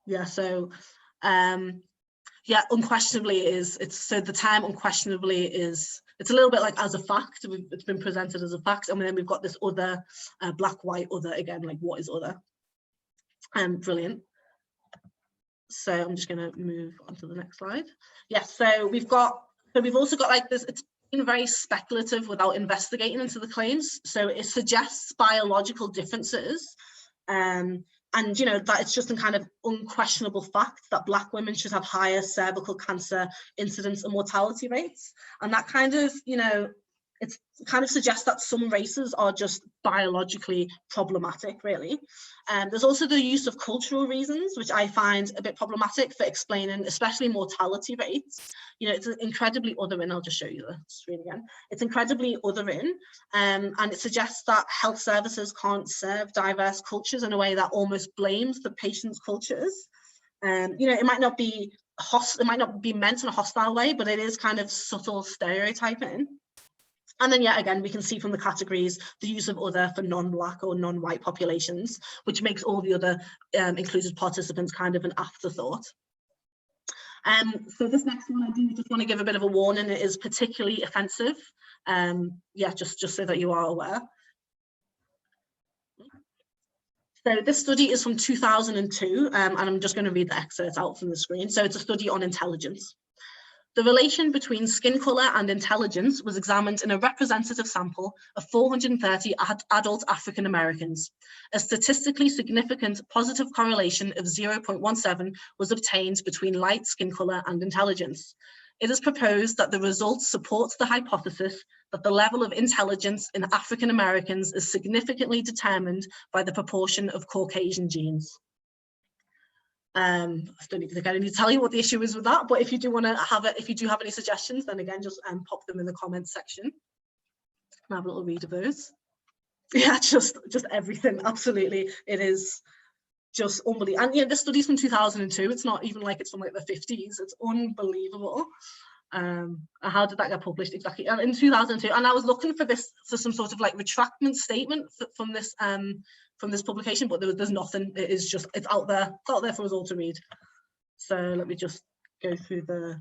Yeah, so yeah, unquestionably so the term unquestionably it's a little bit like as a fact. It's been presented as a fact, and then we've got this other black, white, other again, like what is other? Brilliant. So I'm just going to move on to the next slide. Yeah, so we've also got like this. It's been very speculative without investigating into the claims. So it suggests biological differences. And that it's just a kind of unquestionable fact that Black women should have higher cervical cancer incidence and mortality rates. And that kind of, it kind of suggests that some races are just biologically problematic, really. There's also the use of cultural reasons, which I find a bit problematic for explaining, especially mortality rates. It's incredibly othering. I'll just show you the screen again. It's incredibly othering, and it suggests that health services can't serve diverse cultures in a way that almost blames the patient's cultures. It might not be meant in a hostile way, but it is kind of subtle stereotyping. And then, yeah, again, we can see from the categories the use of other for non-Black or non-white populations, which makes all the other included participants kind of an afterthought. So this next one, I do just want to give a bit of a warning. It is particularly offensive. Yeah, just so that you are aware. So this study is from 2002, and I'm just going to read the excerpt out from the screen. So it's a study on intelligence. The relation between skin colour and intelligence was examined in a representative sample of 430 adult African Americans. A statistically significant positive correlation of 0.17 was obtained between light skin colour and intelligence. It is proposed that the results support the hypothesis that the level of intelligence in African Americans is significantly determined by the proportion of Caucasian genes. I don't need to tell you what the issue is with that, but if you do want to have it, if you do have any suggestions, then again, just pop them in the comments section. I'll have a little read of those. Yeah, just everything. Absolutely, it is just unbelievable. And this study's from 2002. It's not even like it's from like the 50s. It's unbelievable. How did that get published exactly? In 2002. And I was looking for some sort of like retractment statement from this publication, but there's nothing. It's out there. It's out there for us all to read. So let me just go through the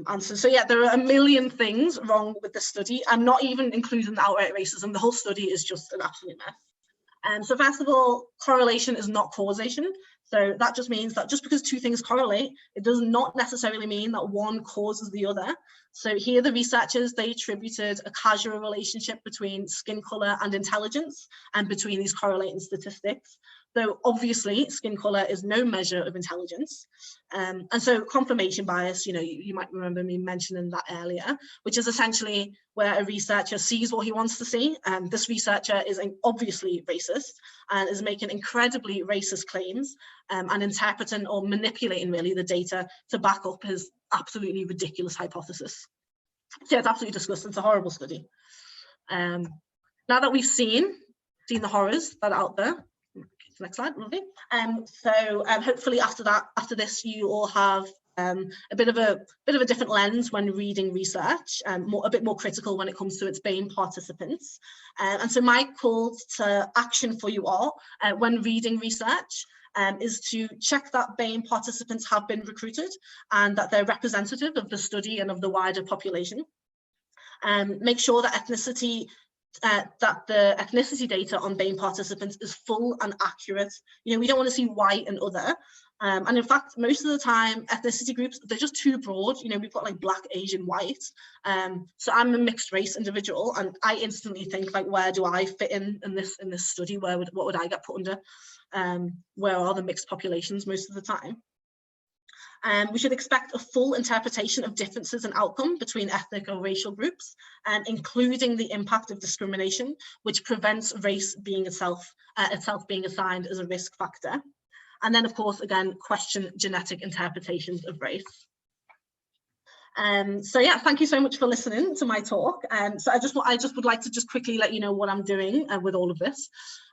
answers. So yeah, there are a million things wrong with the study. I'm not even including the outright racism. The whole study is just an absolute mess. So first of all, correlation is not causation. So that just means that just because two things correlate, it does not necessarily mean that one causes the other. So here the researchers, they attributed a causal relationship between skin color and intelligence and between these correlating statistics. Though obviously skin color is no measure of intelligence. And so confirmation bias, you might remember me mentioning that earlier, which is essentially where a researcher sees what he wants to see. This researcher is obviously racist and is making incredibly racist claims and interpreting or manipulating really the data to back up his absolutely ridiculous hypothesis. So it's absolutely disgusting. It's a horrible study. Now that we've seen the horrors that are out there, next slide, lovely. So hopefully after this, you all have a bit of a different lens when reading research, a bit more critical when it comes to its BAME participants. And so my call to action for you all when reading research is to check that BAME participants have been recruited and that they're representative of the study and of the wider population. Make sure that ethnicity that the ethnicity data on BAME participants is full and accurate. You know, we don't want to see white and other. And in fact, most of the time, ethnicity groups, they're just too broad. You know, we've got like Black, Asian, white. So I'm a mixed race individual, and I instantly think like, where do I fit in this study? What would I get put under? Where are the mixed populations most of the time? We should expect a full interpretation of differences in outcome between ethnic or racial groups, including the impact of discrimination, which prevents race being itself being assigned as a risk factor. And then, of course, again, question genetic interpretations of race. So yeah, thank you so much for listening to my talk. So I just would like to just quickly let you know what I'm doing with all of this.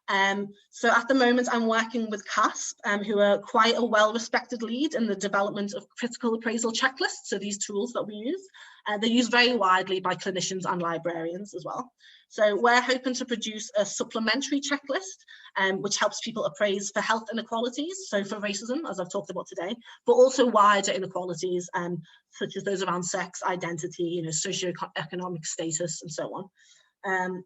So at the moment, I'm working with CASP, who are quite a well-respected lead in the development of critical appraisal checklists. So these tools that we use, they're used very widely by clinicians and librarians as well. So we're hoping to produce a supplementary checklist, which helps people appraise for health inequalities, so for racism, as I've talked about today, but also wider inequalities, such as those around sex, identity, you know, socioeconomic status, and so on.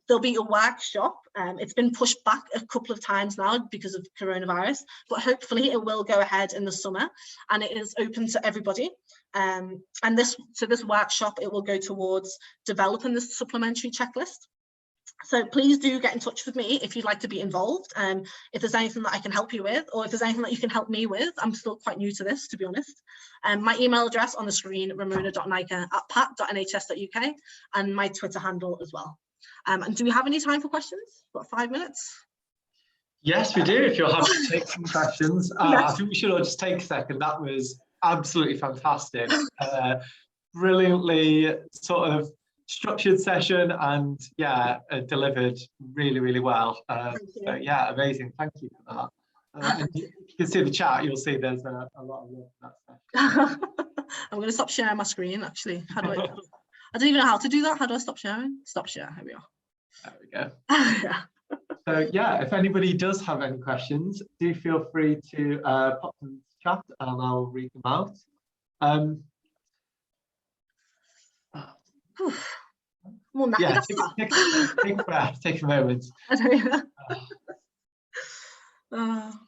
There'll be a workshop. It's been pushed back a couple of times now because of coronavirus, but hopefully it will go ahead in the summer, and it is open to everybody. And this workshop, it will go towards developing this supplementary checklist. So please do get in touch with me if you'd like to be involved. If there's anything that I can help you with, or if there's anything that you can help me with. I'm still quite new to this, to be honest. My email address on the screen, ramona.naicker@pat.nhs.uk, and my Twitter handle as well. And do we have any time for questions? Got 5 minutes? Yes, we do, if you're happy to take some questions. I think we should all just take a second. That was absolutely fantastic. Brilliantly sort of structured session, and yeah, delivered really, really well. So yeah, amazing. Thank you for that. And you can see the chat, you'll see there's a lot of love in that session. I'm going to stop sharing my screen, actually. How do I don't even know how to do that. How do I stop sharing? Stop share. Here we are. There we go. Yeah. So yeah, if anybody does have any questions, do feel free to pop them in the chat and I'll read them out. Well, yeah, take a breath, take a moment.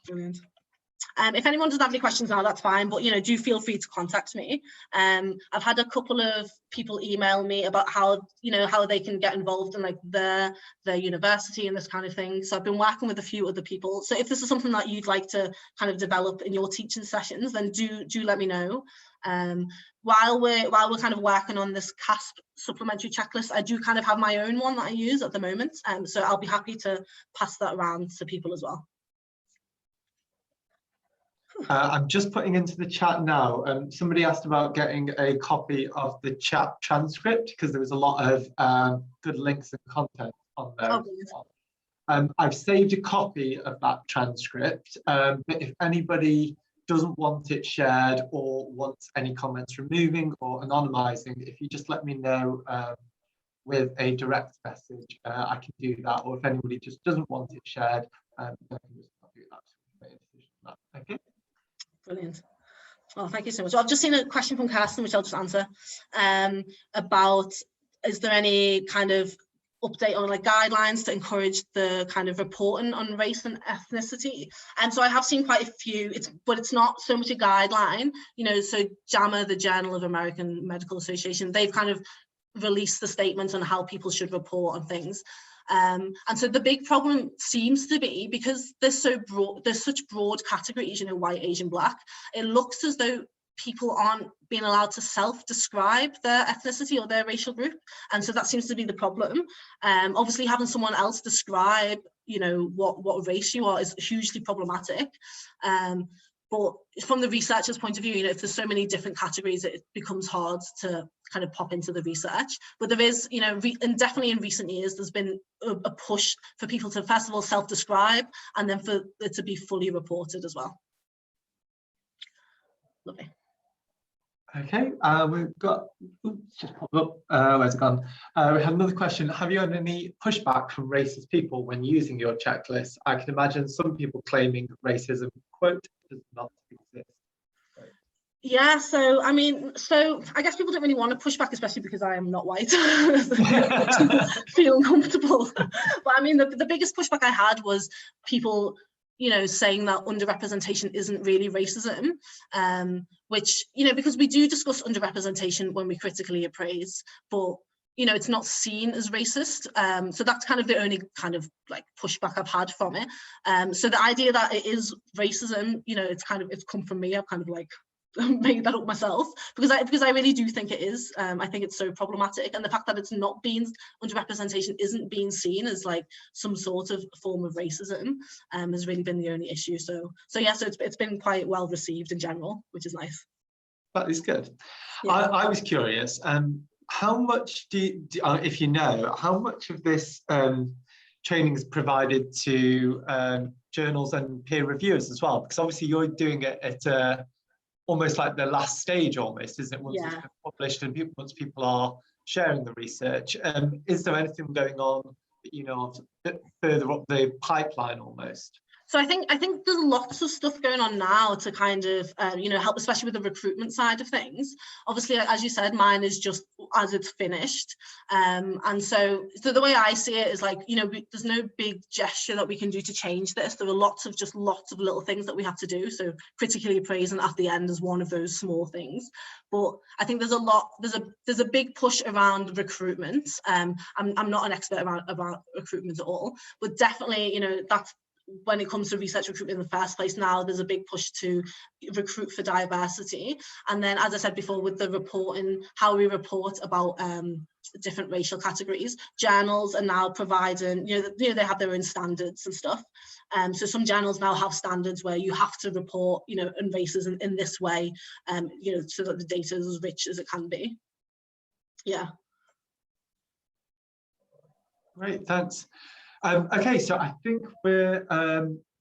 Brilliant. If anyone doesn't have any questions now, that's fine, but you know, do feel free to contact me. I've had a couple of people email me about how, you know, how they can get involved in like their university and this kind of thing. So I've been working with a few other people. So if this is something that you'd like to kind of develop in your teaching sessions, then do let me know. While we're kind of working on this CASP supplementary checklist, I do kind of have my own one that I use at the moment. So I'll be happy to pass that around to people as well. I'm just putting into the chat now. Somebody asked about getting a copy of the chat transcript because there was a lot of good links and content on there. Oh, I've saved a copy of that transcript, but if anybody doesn't want it shared or wants any comments removing or anonymizing, if you just let me know with a direct message, I can do that. Or if anybody just doesn't want it shared, I can just not do that. Okay. Brilliant. Oh, thank you so much. Well, I've just seen a question from Kirsten, which I'll just answer, about, is there any kind of update on like guidelines to encourage the kind of reporting on race and ethnicity? And so I have seen quite a few, but it's not so much a guideline, you know. So JAMA, the Journal of American Medical Association, they've kind of released the statement on how people should report on things. And so the big problem seems to be, because there's such broad categories, you know, white, Asian, Black, it looks as though people aren't being allowed to self-describe their ethnicity or their racial group. And so that seems to be the problem. Obviously having someone else describe, you know, what race you are is hugely problematic. But from the researcher's point of view, you know, if there's so many different categories, it becomes hard to kind of pop into the research. But there is, you know, and definitely in recent years, there's been a push for people to first of all self-describe, and then for it to be fully reported as well. Lovely. Okay, we've got, oops, just popped up, where's it gone? We have another question. Have you had any pushback from racist people when using your checklist? I can imagine some people claiming racism, quote, does not exist. Yeah, so I mean, so I guess people don't really want to push back, especially because I am not white. People feel uncomfortable. But I mean, the biggest pushback I had was people, you know, saying that underrepresentation isn't really racism, which, you know, because we do discuss underrepresentation when we critically appraise, but you know, it's not seen as racist. So that's kind of the only kind of like pushback I've had from it. So the idea that it is racism, you know, it's come from me. I've kind of like made that up myself because I really do think it is. I think it's so problematic, and the fact that it's not being underrepresentation isn't being seen as like some sort of form of racism has really been the only issue. So yeah, so it's been quite well received in general, which is nice. That is good. Yeah. I was curious, how much if you know, how much of this training is provided to journals and peer reviewers as well? Because obviously you're doing it at almost like the last stage, almost, isn't it? Once it's been published and once people are sharing the research. Is there anything going on that you know of a bit further up the pipeline almost? So I think there's lots of stuff going on now to kind of, you know, help, especially with the recruitment side of things. Obviously, as you said, mine is just as it's finished. And so the way I see it is like, you know, there's no big gesture that we can do to change this. There are lots of little things that we have to do. So critically appraising at the end is one of those small things. But I think there's a big push around recruitment. I'm not an expert about recruitment at all, but definitely, you know, that's when it comes to research recruitment in the first place. Now there's a big push to recruit for diversity, and then, as I said before, with the reporting, how we report about different racial categories, journals are now providing, you know, they have their own standards and stuff. So some journals now have standards where you have to report, you know, on races in this way, you know, so that the data is as rich as it can be. Yeah. Great, thanks. Okay, so I think we're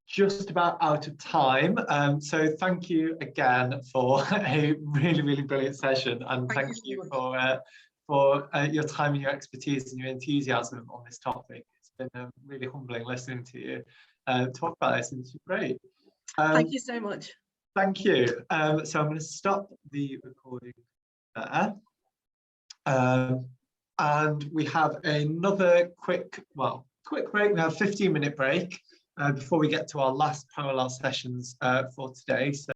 just about out of time. So thank you again for a really, really brilliant session, and thank you for your time and your expertise and your enthusiasm on this topic. It's been really humbling listening to you talk about this, and it's great. Thank you so much. Thank you. So I'm going to stop the recording there. And we have another quick break now, 15-minute break before we get to our last parallel sessions for today. So